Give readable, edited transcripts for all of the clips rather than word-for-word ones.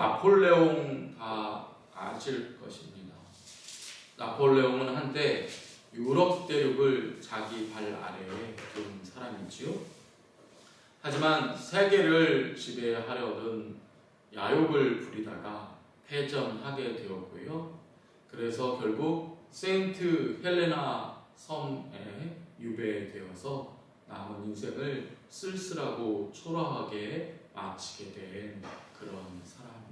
나폴레옹 다 아실 것입니다. 나폴레옹은 한때 유럽 대륙을 자기 발 아래에 둔 사람이지요. 하지만 세계를 지배하려던 야욕을 부리다가 패전하게 되었고요. 그래서 결국 세인트 헬레나 섬에 유배되어서 남은 인생을 쓸쓸하고 초라하게 마치게 된 그런 사람이었습니다.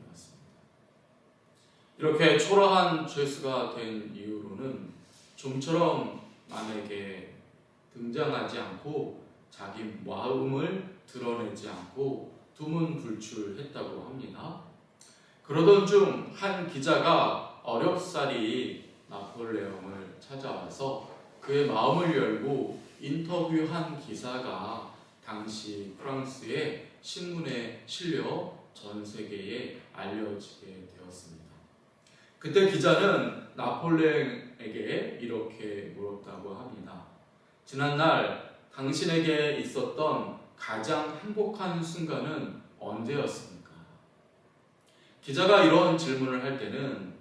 이렇게 초라한 죄수가 된 이후로는 좀처럼 남에게 등장하지 않고 자기 마음을 드러내지 않고 두문불출했다고 합니다. 그러던 중 한 기자가 어렵사리 나폴레옹을 찾아와서 그의 마음을 열고 인터뷰한 기사가 당시 프랑스의 신문에 실려 전 세계에 알려지게 되었습니다. 그때 기자는 나폴레옹에게 이렇게 물었다고 합니다. 지난날 당신에게 있었던 가장 행복한 순간은 언제였습니까? 기자가 이런 질문을 할 때는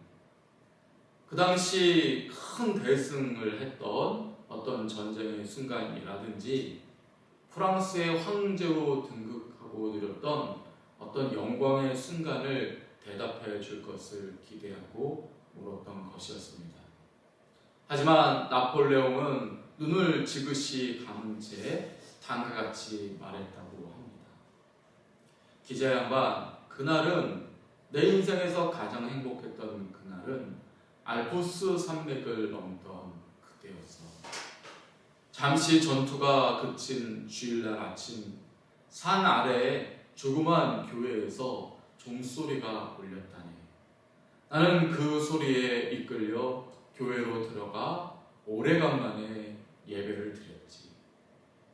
그 당시 큰 대승을 했던 어떤 전쟁의 순간이라든지 프랑스의 황제로 등극하고 누렸던 어떤 영광의 순간을 대답해 줄 것을 기대하고 물었던 것이었습니다. 하지만 나폴레옹은 눈을 지그시 감은 채 다음과 같이 말했다고 합니다. 기자 양반, 그날은 내 인생에서 가장 행복했던 그날은 알프스 산맥을 넘던 그때였어. 잠시 전투가 그친 주일날 아침, 산 아래의 조그만 교회에서 종소리가 울렸다네. 나는 그 소리에 이끌려 교회로 들어가 오래간만에 예배를 드렸지.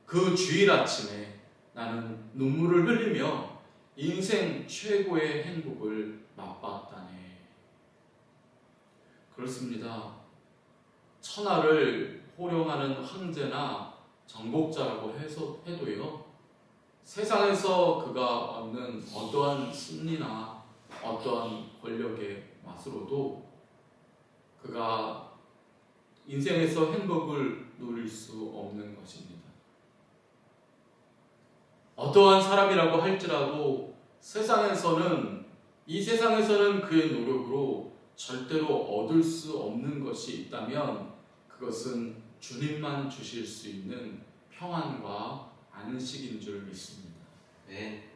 그 주일 아침에 나는 눈물을 흘리며 인생 최고의 행복을 맛봤다네. 그렇습니다. 천하를 호령하는 황제나 정복자라고 해도요, 세상에서 그가 얻는 어떠한 승리나 어떠한 권력의 맛으로도 그가 인생에서 행복을 누릴 수 없는 것입니다. 어떠한 사람이라고 할지라도 이 세상에서는 그의 노력으로 절대로 얻을 수 없는 것이 있다면 그것은 주님만 주실 수 있는 평안과 안식인 줄 믿습니다. 네.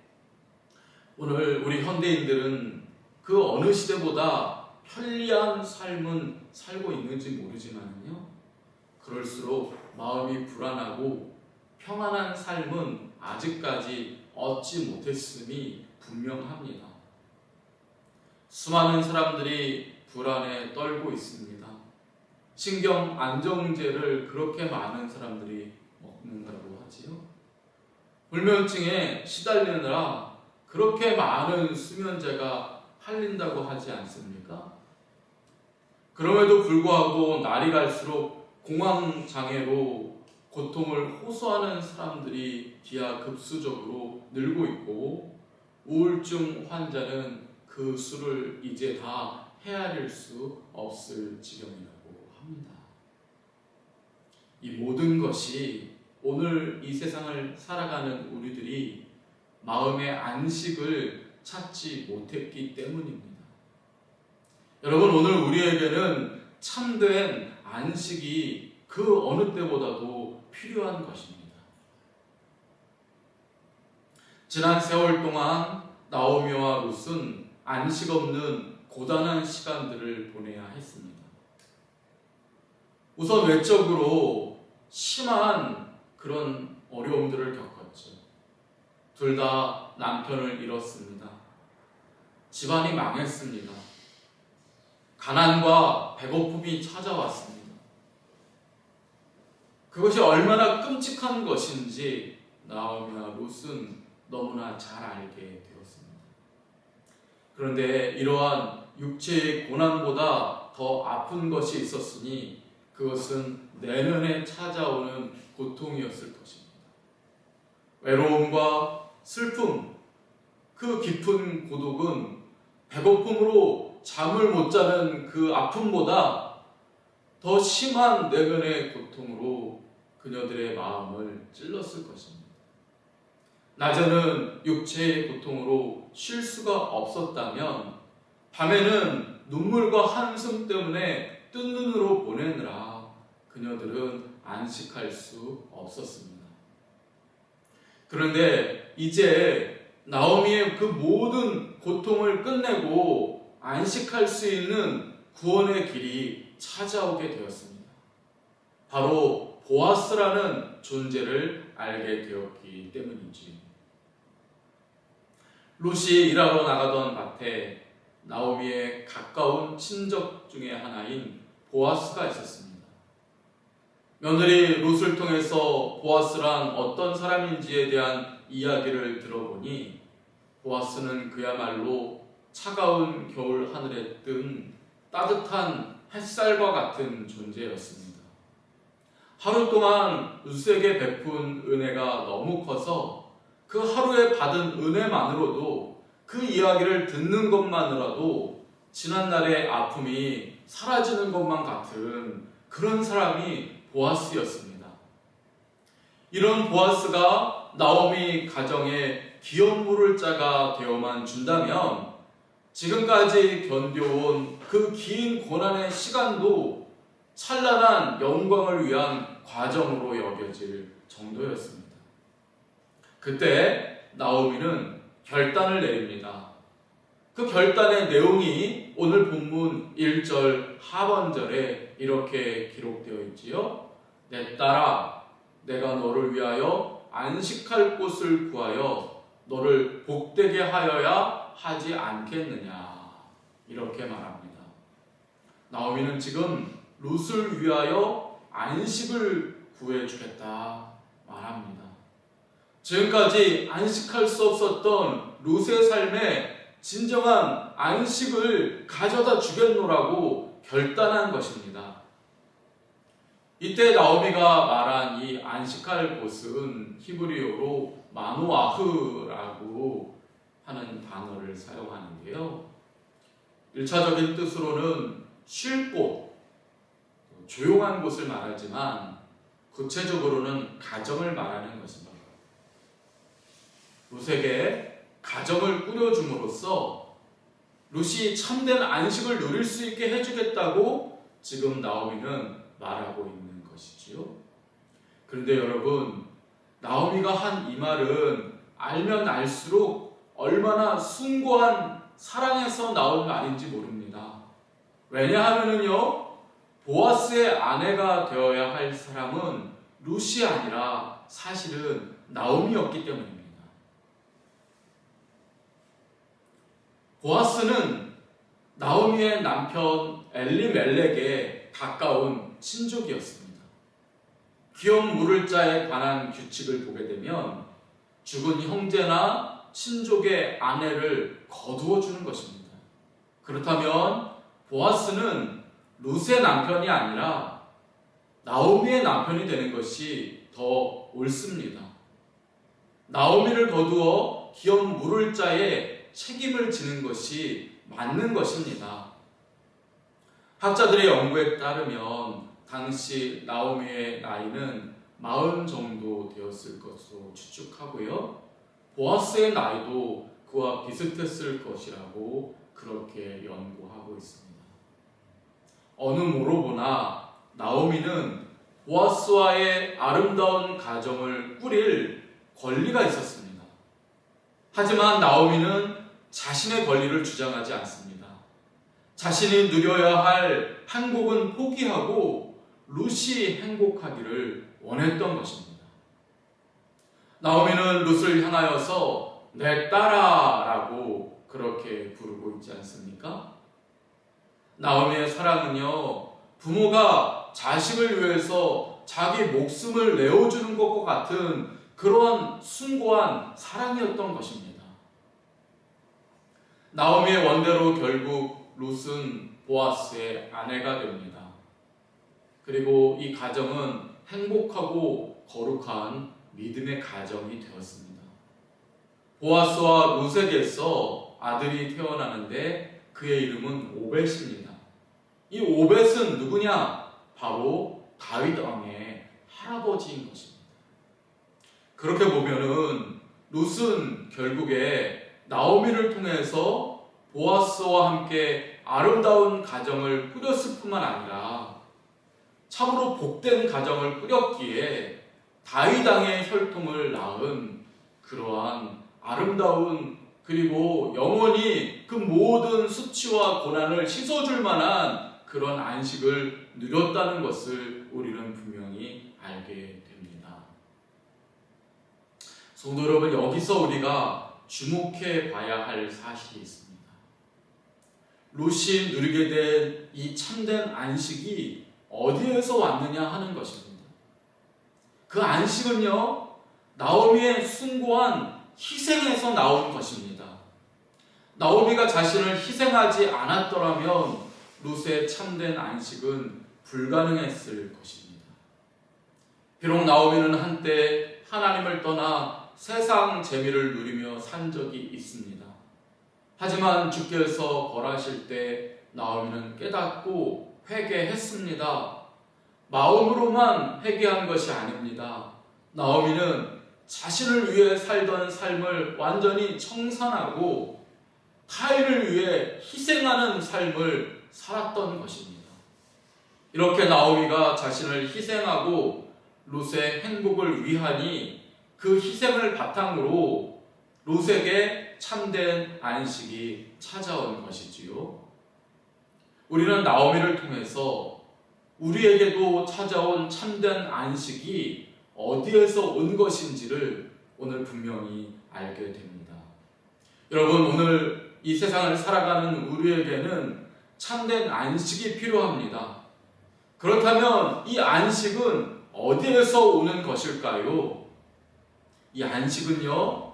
오늘 우리 현대인들은 그 어느 시대보다 편리한 삶은 살고 있는지 모르지만요, 그럴수록 마음이 불안하고 평안한 삶은 아직까지 얻지 못했음이 분명합니다. 수많은 사람들이 불안에 떨고 있습니다. 신경 안정제를 그렇게 많은 사람들이 먹는다고 하지요. 불면증에 시달리느라 그렇게 많은 수면제가 팔린다고 하지 않습니까? 그럼에도 불구하고 날이 갈수록 공황장애로 고통을 호소하는 사람들이 기하급수적으로 늘고 있고, 우울증 환자는 그 수를 이제 다 헤아릴 수 없을 지경이라고 합니다. 이 모든 것이 오늘 이 세상을 살아가는 우리들이 마음의 안식을 찾지 못했기 때문입니다. 여러분, 오늘 우리에게는 참된 안식이 그 어느 때보다도 필요한 것입니다. 지난 세월 동안 나오미와 룻은 안식 없는 고단한 시간들을 보내야 했습니다. 우선 외적으로 심한 그런 어려움들을 겪었죠. 둘 다 남편을 잃었습니다. 집안이 망했습니다. 가난과 배고픔이 찾아왔습니다. 그것이 얼마나 끔찍한 것인지 나오미와 룻은 너무나 잘 알게 되었습니다. 그런데 이러한 육체의 고난보다 더 아픈 것이 있었으니 그것은 내면에 찾아오는 고통이었을 것입니다. 외로움과 슬픔, 그 깊은 고독은 배고픔으로 잠을 못 자는 그 아픔보다 더 심한 내면의 고통으로 그녀들의 마음을 찔렀을 것입니다. 낮에는 육체의 고통으로 쉴 수가 없었다면 밤에는 눈물과 한숨 때문에 뜬 눈으로 보내느라 그녀들은 안식할 수 없었습니다. 그런데 이제 나오미의 그 모든 고통을 끝내고 안식할 수 있는 구원의 길이 찾아오게 되었습니다. 바로 보아스라는 존재를 알게 되었기 때문이지. 룻이 일하러 나가던 밭에 나오미의 가까운 친족 중에 하나인 보아스가 있었습니다. 며느리 룻을 통해서 보아스란 어떤 사람인지에 대한 이야기를 들어보니 보아스는 그야말로 차가운 겨울 하늘에 뜬 따뜻한 햇살과 같은 존재였습니다. 하루 동안 룻에게 베푼 은혜가 너무 커서 그 하루에 받은 은혜만으로도 그 이야기를 듣는 것만으로도 지난날의 아픔이 사라지는 것만 같은 그런 사람이 보아스였습니다. 이런 보아스가 나오미 가정의 기업물을 자가 되어만 준다면 지금까지 견뎌온 그 긴 고난의 시간도 찬란한 영광을 위한 과정으로 여겨질 정도였습니다. 그때 나오미는 결단을 내립니다. 그 결단의 내용이 오늘 본문 1절 하반절에 이렇게 기록되어 있지요. 내 딸아, 내가 너를 위하여 안식할 곳을 구하여 너를 복되게 하여야 하지 않겠느냐, 이렇게 말합니다. 나오미는 지금 룻을 위하여 안식을 구해주겠다 말합니다. 지금까지 안식할 수 없었던 룻의 삶에 진정한 안식을 가져다 주겠노라고 결단한 것입니다. 이때 나오미가 말한 이 안식할 곳은 히브리어로 마노아흐라고 하는 단어를 사용하는데요. 1차적인 뜻으로는 쉴 곳, 조용한 곳을 말하지만 구체적으로는 가정을 말하는 것입니다. 룻에게 가정을 꾸려줌으로써 룻이 참된 안식을 누릴 수 있게 해주겠다고 지금 나오미는 말하고 있는 것이지요. 그런데 여러분, 나오미가 한 이 말은 알면 알수록 얼마나 숭고한 사랑에서 나온 말인지 모릅니다. 왜냐하면요, 보아스의 아내가 되어야 할 사람은 룻이 아니라 사실은 나오미였기 때문입니다. 보아스는 나오미의 남편 엘리멜렉의 가까운 친족이었습니다. 기업 물을 자에 관한 규칙을 보게 되면 죽은 형제나 친족의 아내를 거두어 주는 것입니다. 그렇다면 보아스는 룻의 남편이 아니라 나오미의 남편이 되는 것이 더 옳습니다. 나오미를 거두어 기업 물을 자에 책임을 지는 것이 맞는 것입니다. 학자들의 연구에 따르면 당시 나오미의 나이는 40 정도 되었을 것으로 추측하고요. 보아스의 나이도 그와 비슷했을 것이라고 그렇게 연구하고 있습니다. 어느 모로 보나 나오미는 보아스와의 아름다운 가정을 꾸릴 권리가 있었습니다. 하지만 나오미는 자신의 권리를 주장하지 않습니다. 자신이 누려야 할 행복은 포기하고 룻이 행복하기를 원했던 것입니다. 나오미는 룻을 향하여서 내 딸아 라고 그렇게 부르고 있지 않습니까? 나오미의 사랑은요, 부모가 자식을 위해서 자기 목숨을 내어주는 것과 같은 그러한 숭고한 사랑이었던 것입니다. 나오미의 원대로 결국 룻은 보아스의 아내가 됩니다. 그리고 이 가정은 행복하고 거룩한 믿음의 가정이 되었습니다. 보아스와 룻에게서 아들이 태어나는데 그의 이름은 오벳입니다. 이 오벳은 누구냐? 바로 다윗 왕의 할아버지인 것입니다. 그렇게 보면은 룻은 결국에 나오미를 통해서 보아스와 함께 아름다운 가정을 꾸렸을 뿐만 아니라 참으로 복된 가정을 꾸렸기에 다윗 왕의 혈통을 낳은 그러한 아름다운 그리고 영원히 그 모든 수치와 고난을 씻어줄 만한 그런 안식을 누렸다는 것을 우리는 분명히 알게 됩니다. 성도 여러분, 여기서 우리가 주목해 봐야 할 사실이 있습니다. 룻이 누리게 된 이 참된 안식이 어디에서 왔느냐 하는 것입니다. 그 안식은요, 나오미의 숭고한 희생에서 나온 것입니다. 나오미가 자신을 희생하지 않았더라면 룻의 참된 안식은 불가능했을 것입니다. 비록 나오미는 한때 하나님을 떠나 세상 재미를 누리며 산 적이 있습니다. 하지만 주께서 벌하실 때 나오미는 깨닫고 회개했습니다. 마음으로만 회개한 것이 아닙니다. 나오미는 자신을 위해 살던 삶을 완전히 청산하고 타인을 위해 희생하는 삶을 살았던 것입니다. 이렇게 나오미가 자신을 희생하고 룻의 행복을 위하니 그 희생을 바탕으로 룻에게 참된 안식이 찾아온 것이지요. 우리는 나오미를 통해서 우리에게도 찾아온 참된 안식이 어디에서 온 것인지를 오늘 분명히 알게 됩니다. 여러분, 오늘 이 세상을 살아가는 우리에게는 참된 안식이 필요합니다. 그렇다면 이 안식은 어디에서 오는 것일까요? 이 안식은요,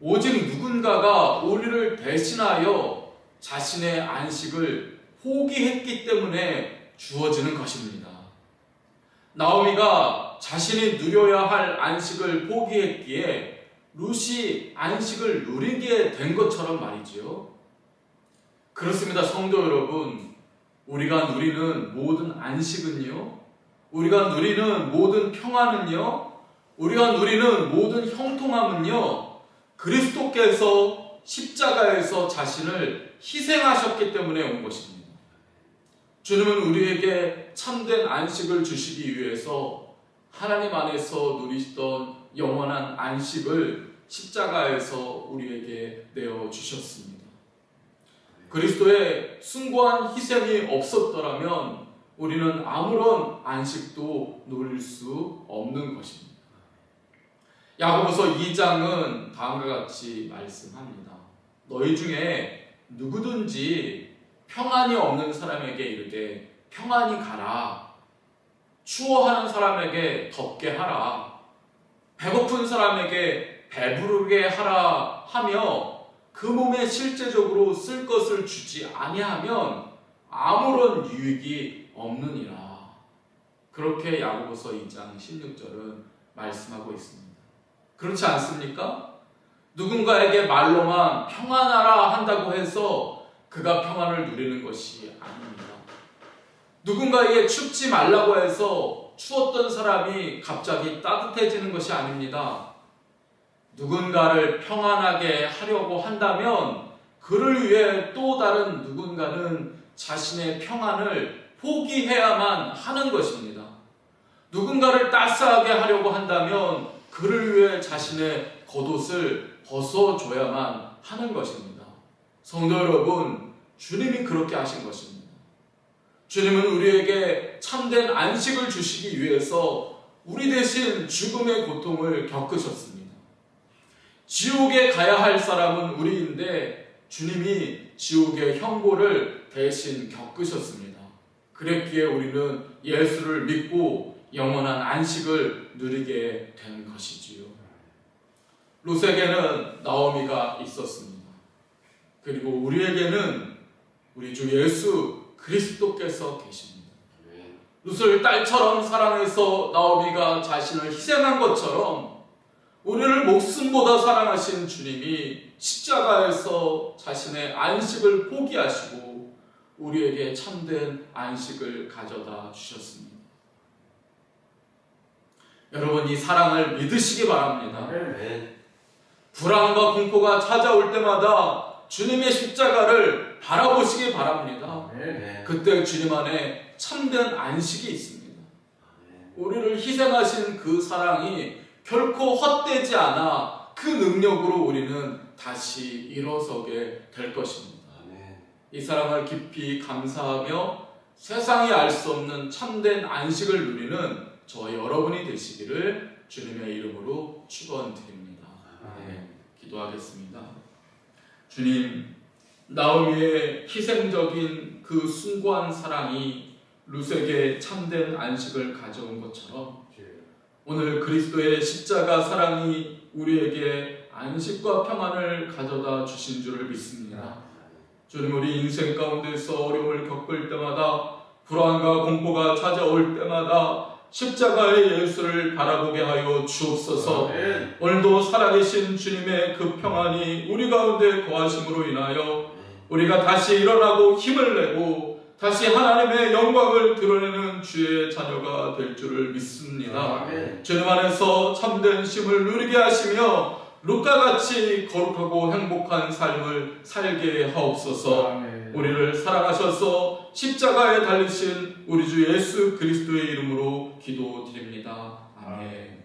오직 누군가가 우리를 대신하여 자신의 안식을 포기했기 때문에 주어지는 것입니다. 나오미가 자신이 누려야 할 안식을 포기했기에 룻이 안식을 누리게 된 것처럼 말이지요. 그렇습니다. 성도 여러분, 우리가 누리는 모든 안식은요, 우리가 누리는 모든 평안은요, 우리가 누리는 모든 형통함은요, 그리스도께서 십자가에서 자신을 희생하셨기 때문에 온 것입니다. 주님은 우리에게 참된 안식을 주시기 위해서 하나님 안에서 누리시던 영원한 안식을 십자가에서 우리에게 내어주셨습니다. 그리스도의 숭고한 희생이 없었더라면 우리는 아무런 안식도 누릴 수 없는 것입니다. 야고보서 2장은 다음과 같이 말씀합니다. 너희 중에 누구든지 평안이 없는 사람에게 이르되 평안히 가라. 추워하는 사람에게 덥게 하라. 배고픈 사람에게 배부르게 하라 하며 그 몸에 실제적으로 쓸 것을 주지 아니하면 아무런 유익이 없느니라. 그렇게 야고보서 2장 16절은 말씀하고 있습니다. 그렇지 않습니까? 누군가에게 말로만 평안하라 한다고 해서 그가 평안을 누리는 것이 아닙니다. 누군가에게 춥지 말라고 해서 추웠던 사람이 갑자기 따뜻해지는 것이 아닙니다. 누군가를 평안하게 하려고 한다면 그를 위해 또 다른 누군가는 자신의 평안을 포기해야만 하는 것입니다. 누군가를 따스하게 하려고 한다면 그를 위해 자신의 겉옷을 벗어줘야만 하는 것입니다. 성도 여러분, 주님이 그렇게 하신 것입니다. 주님은 우리에게 참된 안식을 주시기 위해서 우리 대신 죽음의 고통을 겪으셨습니다. 지옥에 가야 할 사람은 우리인데 주님이 지옥의 형벌을 대신 겪으셨습니다. 그랬기에 우리는 예수를 믿고 영원한 안식을 누리게 된 것이지요. 룻에게는 나오미가 있었습니다. 그리고 우리에게는 우리 주 예수 그리스도께서 계십니다. 룻을 딸처럼 사랑해서 나오미가 자신을 희생한 것처럼 우리를 우리를 목숨보다 사랑하신 주님이 십자가에서 자신의 안식을 포기하시고 우리에게 참된 안식을 가져다 주셨습니다. 여러분, 이 사랑을 믿으시기 바랍니다. 불안과 공포가 찾아올 때마다 주님의 십자가를 바라보시기 바랍니다. 그때 주님 안에 참된 안식이 있습니다. 우리를 희생하신 그 사랑이 결코 헛되지 않아 그 능력으로 우리는 다시 일어서게 될 것입니다. 이 사랑을 깊이 감사하며 세상이 알 수 없는 참된 안식을 누리는 저 여러분이 되시기를 주님의 이름으로 축원드립니다. 기도하겠습니다. 주님, 나오미의 희생적인 그 숭고한 사랑이 룻에게 참된 안식을 가져온 것처럼 오늘 그리스도의 십자가 사랑이 우리에게 안식과 평안을 가져다 주신 줄을 믿습니다. 주님, 우리 인생 가운데서 어려움을 겪을 때마다, 불안과 공포가 찾아올 때마다 십자가의 예수를 바라보게 하여 주옵소서. 오늘도 살아계신 주님의 그 평안이 우리 가운데 거하심으로 인하여 우리가 다시 일어나고 힘을 내고 다시 하나님의 영광을 드러내는 주의 자녀가 될 줄을 믿습니다. 주님 안에서 참된 쉼을 누리게 하시며 룻과같이 거룩하고 행복한 삶을 살게 하옵소서. 우리를 사랑하셔서 십자가에 달리신 우리 주 예수 그리스도의 이름으로 기도드립니다. 아멘.